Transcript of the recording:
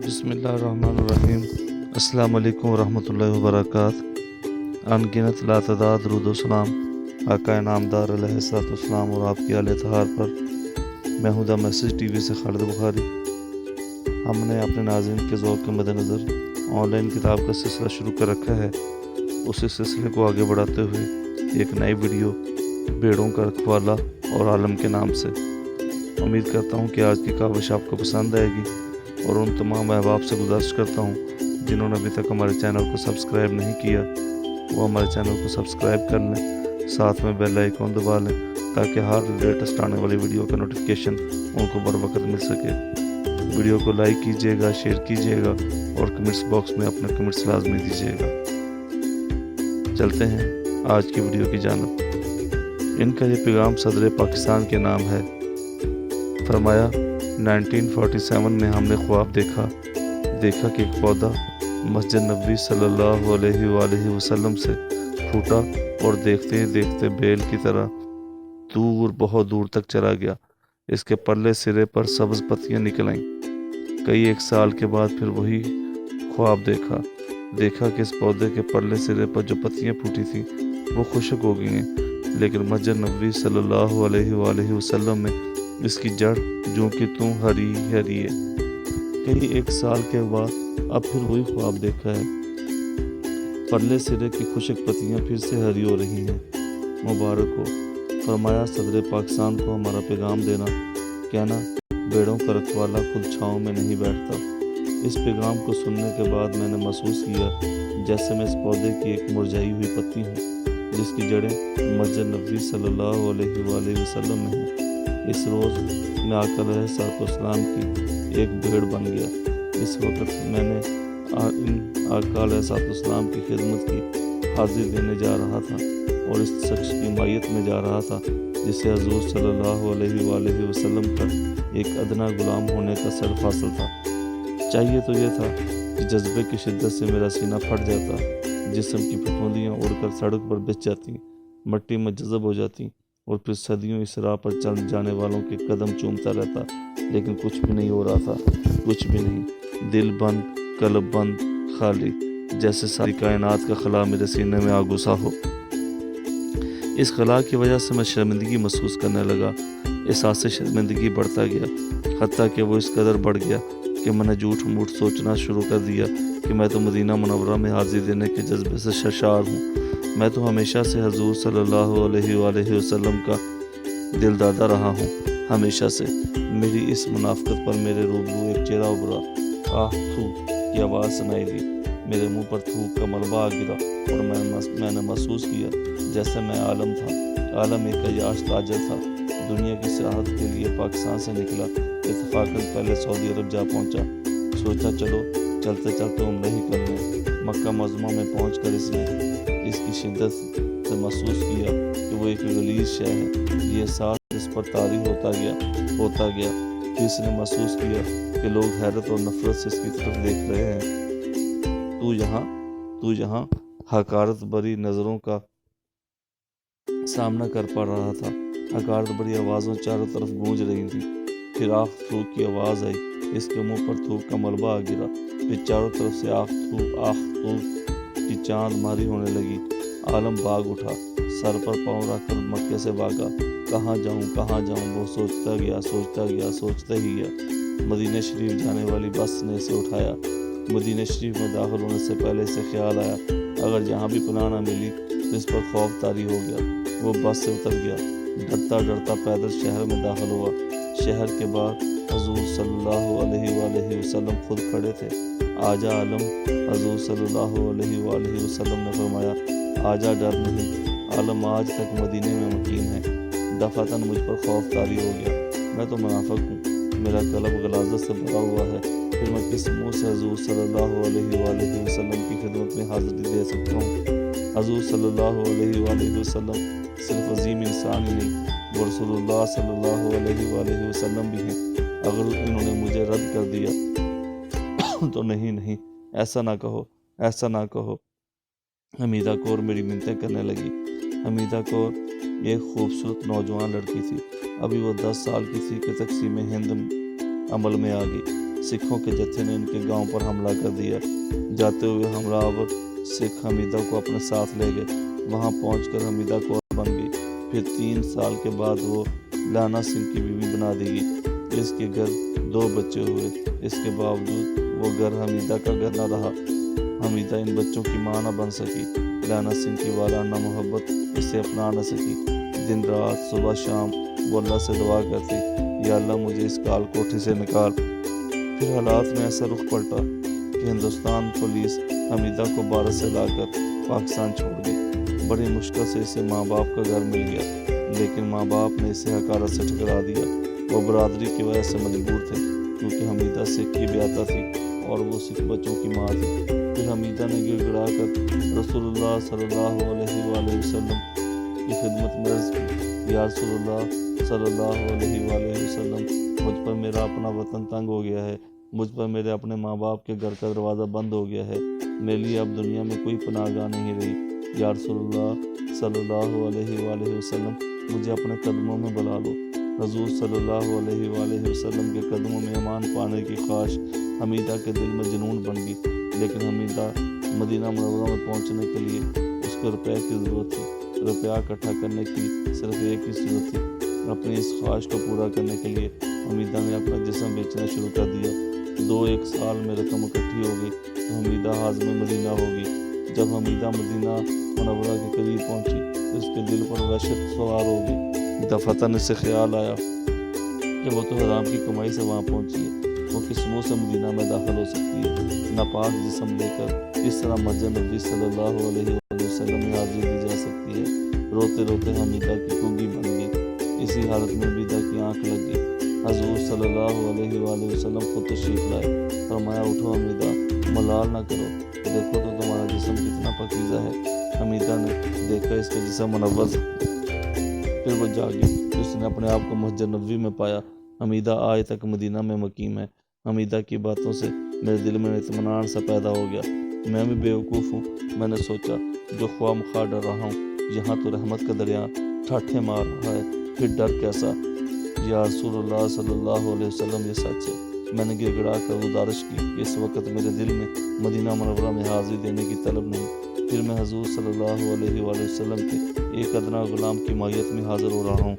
بسم اللہ الرحمن الرحیم۔ السلام علیکم ورحمۃ اللہ وبرکاتہ۔ انگنت لاتعداد درود و سلام آقا نامدار علیہ الصلوۃ والسلام اور آپ کی آل اطہار پر۔ میں ہوں دا میسج ٹی وی سے خالد بخاری۔ ہم نے اپنے ناظرین کے ذوق کے مد نظر آن لائن کتاب کا سلسلہ شروع کر رکھا ہے۔ اسی سلسلے کو آگے بڑھاتے ہوئے ایک نئی ویڈیو بھیڑوں کا رکھوالا اور عالم کے نام سے۔ امید کرتا ہوں کہ آج کی کاوش آپ کو پسند آئے گی، اور ان تمام احباب سے گزارش کرتا ہوں جنہوں نے ابھی تک ہمارے چینل کو سبسکرائب نہیں کیا وہ ہمارے چینل کو سبسکرائب کر لیں، ساتھ میں بیل آئیکن دبا لیں تاکہ ہر لیٹسٹ آنے والی ویڈیو کا نوٹیفیکیشن ان کو بر وقت مل سکے۔ ویڈیو کو لائک کیجیے گا، شیئر کیجیے گا اور کمنٹس باکس میں اپنے کمنٹس لازمی دیجیے گا۔ چلتے ہیں آج کی ویڈیو کی جانب۔ ان کا یہ پیغام صدر پاکستان کے نام ہے۔ فرمایا 1947 میں ہم نے خواب دیکھا کہ ایک پودا مسجد نبوی صلی اللہ علیہ وآلہ وسلم سے پھوٹا اور دیکھتے ہی دیکھتے بیل کی طرح بہت دور تک چلا گیا۔ اس کے پرلے سرے پر سبز پتیاں نکل آئیں۔ کئی ایک سال کے بعد پھر وہی خواب دیکھا کہ اس پودے کے پرلے سرے پر جو پتیاں پھوٹی تھیں وہ خشک ہو گئی ہیں، لیکن مسجد نبوی صلی اللہ علیہ وآلہ وسلم میں اس کی جڑ جو کہ ہری ہے۔ کئی ایک سال کے بعد اب پھر وہی خواب دیکھا ہے، پرلے سرے کی خشک پتیاں پھر سے ہری ہو رہی ہیں۔ مبارک ہو۔ فرمایا صدر پاکستان کو ہمارا پیغام دینا، کہنا بیڑوں کا رکھوالا خود چھاؤں میں نہیں بیٹھتا۔ اس پیغام کو سننے کے بعد میں نے محسوس کیا جیسے میں اس پودے کی ایک مرجھائی ہوئی پتی ہوں جس کی جڑیں مسجد نبوی صلی اللہ علیہ وآلہ وسلم میں ہیں۔ اس روز میں آقا علیہ الصلوۃ والسلام کی ایک بھیڑ بن گیا۔ اس وقت میں نے آقا علیہ الصلوۃ والسلام کی خدمت کی حاضری دینے جا رہا تھا اور اس شخص کی مائیت میں جا رہا تھا جسے حضور صلی اللہ علیہ وآلہ وسلم کا ایک ادنا غلام ہونے کا سر حاصل تھا۔ چاہیے تو یہ تھا کہ جذبے کی شدت سے میرا سینہ پھٹ جاتا، جسم کی پھپھوندیاں اڑ کر سڑک پر بچھ جاتی، مٹی میں جذب ہو جاتی اور پھر صدیوں اس راہ پر چل جانے والوں کے قدم چومتا رہتا، لیکن کچھ بھی نہیں ہو رہا تھا، کچھ بھی نہیں۔ دل بند، قلب بند، خالی، جیسے ساری کائنات کا خلا میرے سینے میں آ گھسا ہو۔ اس خلا کی وجہ سے میں شرمندگی محسوس کرنے لگا۔ احساس شرمندگی بڑھتا گیا، حتیٰ کہ وہ اس قدر بڑھ گیا کہ میں نے جھوٹ موٹ سوچنا شروع کر دیا کہ میں تو مدینہ منورہ میں حاضری دینے کے جذبے سے سرشار ہوں۔ میں تو ہمیشہ سے حضور صلی اللہ علیہ وآلہ وسلم کا دل دادا رہا ہوں، ہمیشہ سے۔ میری اس منافقت پر میرے روبرو ایک چہرہ ابھرا۔ آہ تھو کی آواز سنائی دی، میرے منہ پر تھوک کا ملبہ آ گرا اور میں نے محسوس کیا جیسے میں عالم تھا۔ عالم ایک عیاش تاجر تھا، دنیا کی سیاحت کے لیے پاکستان سے نکلا، اتفاقاً پہلے سعودی عرب جا پہنچا۔ سوچا چلو چلتے چلتے عمرہ ہی کر لیں۔ مکہ معظمہ میں پہنچ کر اس نے اس کی شدت سے محسوس کیا کہ وہ ایک غلیظ شے ہے۔ یہ احساس اس پر طاری ہوتا گیا۔ پھر اس نے محسوس کیا کہ لوگ حیرت اور نفرت سے اس کی طرف دیکھ رہے ہیں۔ تو یہاں حقارت بری نظروں کا سامنا کر پا رہا تھا۔ حقارت بری آوازوں چاروں طرف گونج رہی تھیں۔ پھر آہ تھوک کی آواز آئی، اس کے منہ پر تھوک کا ملبہ آ گرا۔ پھر چاروں طرف سے آہ تھوک کی چاند ماری ہونے لگی۔ عالم بھاگ اٹھا، سر پر پاؤں رکھ کر مکے سے بھاگا۔ کہاں جاؤں وہ سوچتا ہی گیا۔ مدینہ شریف جانے والی بس نے اسے اٹھایا۔ مدینہ شریف میں داخل ہونے سے پہلے اسے خیال آیا اگر جہاں بھی پناہ نہ ملی تو اس پر خوف طاری ہو گیا۔ وہ بس سے اتر گیا، ڈرتا پیدل شہر میں داخل ہوا۔ شہر کے باہر حضور صلی اللہ علیہ وآلہ وسلم خود کھڑے تھے۔ آجا عالم، حضور صلی اللہ علیہ وآلہ وسلم نے فرمایا، آجا ڈر نہیں۔ عالم آج تک مدینے میں مقیم ہے۔ دفعتاً مجھ پر خوف طاری ہو گیا۔ میں تو منافق ہوں، میرا قلب غلاظت سے بھرا ہوا ہے، پھر میں کس منہ سے حضور صلی اللہ علیہ وآلہ وسلم کی خدمت میں حاضری دے سکتا ہوں؟ حضور صلی اللہ علیہ وآلہ وسلم صرف عظیم انسان ہی نہیں، وہ رسول اللہ صلی اللہ علیہ وآلہ وسلم بھی ہیں۔ اگر انہوں نے مجھے رد کر دیا تو نہیں، ایسا نہ کہو۔ حمیدہ کور میری منتیں کرنے لگی۔ حمیدہ کور ایک خوبصورت نوجوان لڑکی تھی۔ ابھی وہ 10 سال کی تھی کہ تقسیم ہند عمل میں آ گئی۔ سکھوں کے جتھے نے ان کے گاؤں پر حملہ کر دیا۔ جاتے ہوئے ہمراور سکھ حمیدہ کو اپنے ساتھ لے گئے۔ وہاں پہنچ کر حمیدہ کور بن گئی۔ پھر 3 سال کے بعد وہ لانا سنگھ کی بیوی بنا دی گئی۔ اس کے گھر 2 بچے ہوئے۔ اس کے باوجود وہ گھر حمیدہ کا گھر نہ رہا۔ حمیدہ ان بچوں کی ماں نہ بن سکی۔ لانا سنگھ کی والانہ محبت اسے اپنا نہ سکی۔ دن رات صبح شام وہ اللہ سے دعا کرتی، یا اللہ مجھے اس کال کوٹھی سے نکال۔ پھر حالات میں ایسا رخ پلٹا کہ ہندوستان پولیس حمیدہ کو بھارت سے لا کر پاکستان چھوڑ گئی۔ بڑی مشکل سے اسے ماں باپ کا گھر مل گیا، لیکن ماں باپ نے اسے حقارت سے ٹھکرا دیا۔ وہ برادری کی وجہ سے مجبور تھے، کیونکہ حمیدہ سکھ کی بیٹا تھی اور وہ سکھ بچوں کی ماں تھی۔ پھر حمیدہ نے گڑ گڑا کر رسول اللہ صلی اللہ علیہ وآلہ وسلم کی خدمت میں عرض کی، یا رسول اللہ صلی اللہ علیہ وآلہ وسلم، مجھ پر میرا اپنا وطن تنگ ہو گیا ہے، مجھ پر میرے اپنے ماں باپ کے گھر کا دروازہ بند ہو گیا ہے، میرے لیے اب دنیا میں کوئی پناہ گاہ نہیں رہی۔ یا رسول اللہ صلی اللہ علیہ وآلہ وسلم، مجھے اپنے قدموں میں بلا لو۔ حضور صلی اللہ علیہ وآلہ وسلم کے قدموں میں امان پانے کی خواہش حمیدہ کے دل میں جنون بن گئی، لیکن حمیدہ مدینہ منورہ میں پہنچنے کے لیے اس کو روپے کی ضرورت تھی۔ روپیہ اکٹھا کرنے کی صرف ایک ہی صورت تھی۔ اپنی اس خواہش کو پورا کرنے کے لیے حمیدہ نے اپنا جسم بیچنا شروع کر دیا۔ 2-1 سال میں رقم اکٹھی ہو گئی تو حمیدہ حازم مدینہ ہو گئی۔ جب حمیدہ مدینہ منورہ کے قریب پہنچی تو اس کے دل پر وحشت سوار ہو گئی۔ دفعتاً اسے خیال آیا کہ وہ تو حرام کی کمائی سے وہاں پہنچی ہے، وہ کس منہ سے مدینہ میں داخل ہو سکتی ہے؟ ناپاک جسم لے کر کس طرح مسجد نبی صلی اللہ علیہ وسلم میں حاضری دی جا سکتی ہے؟ روتے روتے حمیدہ کی گونگی بن گئی۔ اسی حالت میں حمیدہ کی آنکھ لگ گئی۔ حضور صلی اللہ علیہ وآلہ وسلم خود تشریف لائے، فرمایا اٹھو حمیدہ، ملال نہ کرو، دیکھو تو تمہارا جسم کتنا پاکیزہ ہے۔ حمیدہ نے دیکھا اس کا جسم منور، پھر وہ جاگی۔ اس نے اپنے آپ کو مسجد نبوی میں پایا۔ حمیدہ آج تک مدینہ میں مقیم ہے۔ حمیدہ کی باتوں سے میرے دل میں اطمینان سا پیدا ہو گیا۔ میں بھی بیوقوف ہوں، میں نے سوچا، جو خواہ مخواہ ڈر رہا ہوں، یہاں تو رحمت کا دریا ٹھاٹھے مار رہا ہے، پھر ڈر کیسا؟ یا رسول اللہ صلی اللہ علیہ وسلم، یہ سچ ہے۔ میں نے گڑ گڑا کر گزارش کی کہ اس وقت میرے دل میں مدینہ منورہ میں حاضری دینے کی طلب نہیں، پھر میں حضور صلی اللہ علیہ وآلہ وسلم کے ایک ادنا غلام کی مائیت میں حاضر ہو رہا ہوں۔